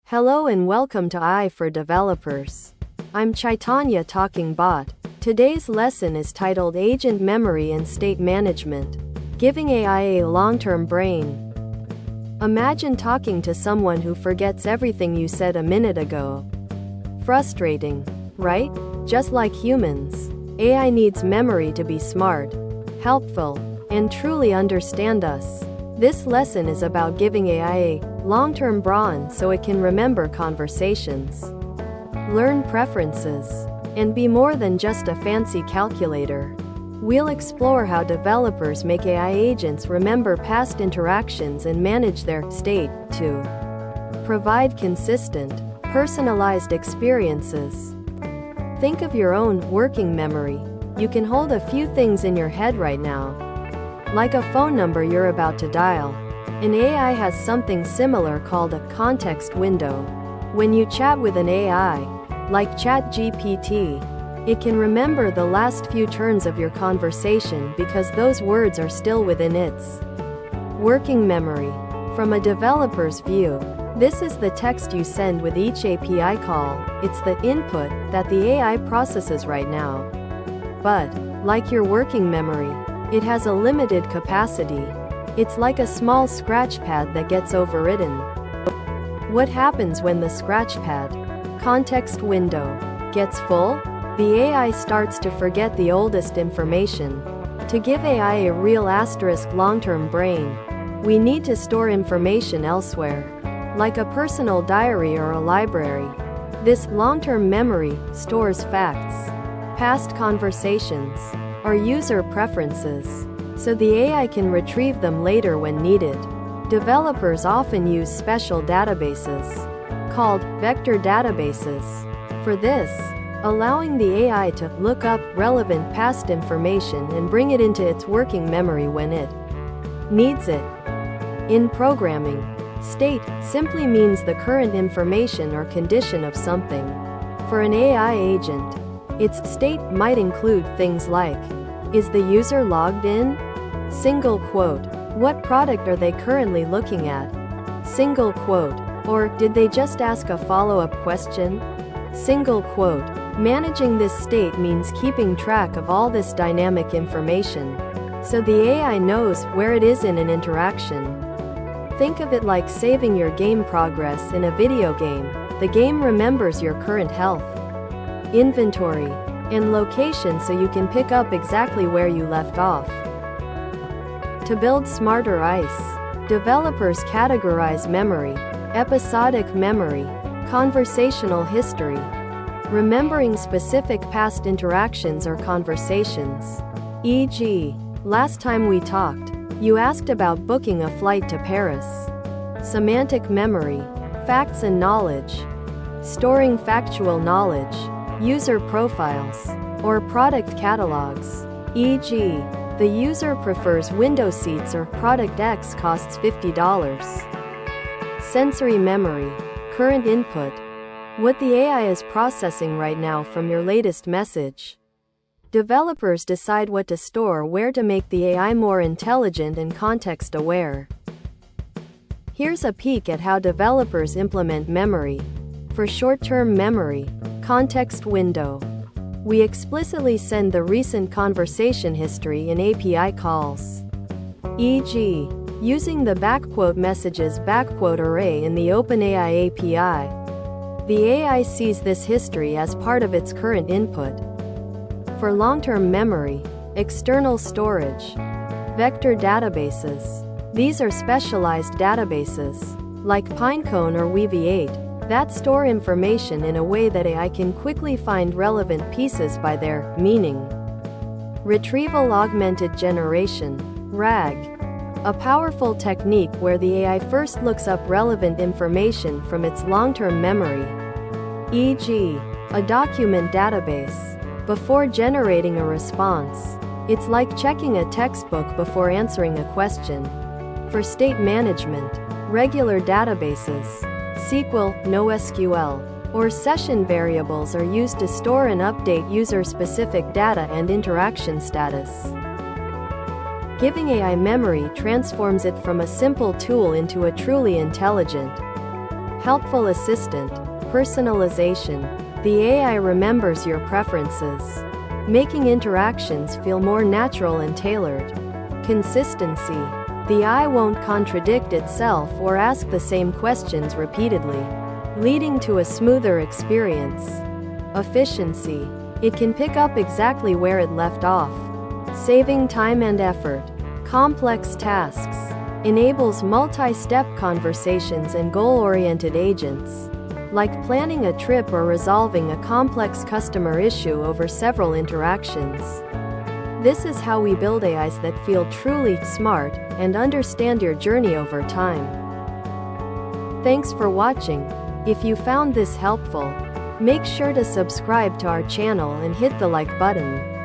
Hello and welcome to AI for Developers. I'm Chaitanya talking bot. Today's lesson is titled Agent Memory and State Management, Giving AI a Long-Term Brain. Imagine talking to someone who forgets everything you said a minute ago. Frustrating, right? Just like humans, AI needs memory to be smart, helpful, and truly understand us. This lesson is about giving AI a long-term brain so it can remember conversations, learn preferences, and be more than just a fancy calculator. We'll explore how developers make AI agents remember past interactions and manage their state to provide consistent, personalized experiences. Think of your own working memory. You can hold a few things in your head right now, like a phone number you're about to dial. An AI has something similar called a context window. When you chat with an AI, like ChatGPT, it can remember the last few turns of your conversation because those words are still within its working memory. From a developer's view, this is the text you send with each API call. It's the input that the AI processes right now. But, like your working memory, it has a limited capacity. It's like a small scratch pad that gets overwritten. What happens when the scratch pad, context window, gets full? The AI starts to forget the oldest information. To give AI a real long-term brain, we need to store information elsewhere, like a personal diary or a library. This long-term memory stores facts, past conversations, or user preferences, so the AI can retrieve them later when needed. Developers often use special databases, called vector databases, for this, allowing the AI to look up relevant past information and bring it into its working memory when it needs it. In programming, state simply means the current information or condition of something. For an AI agent, its state might include things like, is the user logged in? Single quote. What product are they currently looking at? Single quote. Or, did they just ask a follow-up question? Single quote. Managing this state means keeping track of all this dynamic information, so the AI knows where it is in an interaction. Think of it like saving your game progress in a video game. The game remembers your current health, inventory, and location so you can pick up exactly where you left off. To build smarter ICE, developers categorize memory, episodic memory, conversational history, remembering specific past interactions or conversations. E.g., last time we talked, you asked about booking a flight to Paris. Semantic memory, facts and knowledge, storing factual knowledge, user profiles, or product catalogs. E.g., the user prefers window seats or product X costs $50. Sensory memory, current input, what the AI is processing right now from your latest message. Developers decide what to store where to make the AI more intelligent and context-aware. Here's a peek at how developers implement memory. For short-term memory, context window, we explicitly send the recent conversation history in API calls. E.g., using the backquote messages backquote array in the OpenAI API. The AI sees this history as part of its current input. For long-term memory, external storage, vector databases. These are specialized databases, like Pinecone or Weavy8, that store information in a way that AI can quickly find relevant pieces by their meaning. Retrieval Augmented Generation, RAG, a powerful technique where the AI first looks up relevant information from its long-term memory, e.g., a document database, before generating a response. It's like checking a textbook before answering a question. For state management, regular databases, SQL, NoSQL, or session variables are used to store and update user-specific data and interaction status. Giving AI memory transforms it from a simple tool into a truly intelligent, Helpful assistant. Personalization. The AI remembers your preferences, making interactions feel more natural and tailored. Consistency. The AI won't contradict itself or ask the same questions repeatedly, leading to a smoother experience. Efficiency. It can pick up exactly where it left off, saving time and effort. Complex tasks. Enables multi-step conversations and goal-oriented agents, like planning a trip or resolving a complex customer issue over several interactions. This is how we build AIs that feel truly smart and understand your journey over time. Thanks for watching. If you found this helpful, make sure to subscribe to our channel and hit the like button.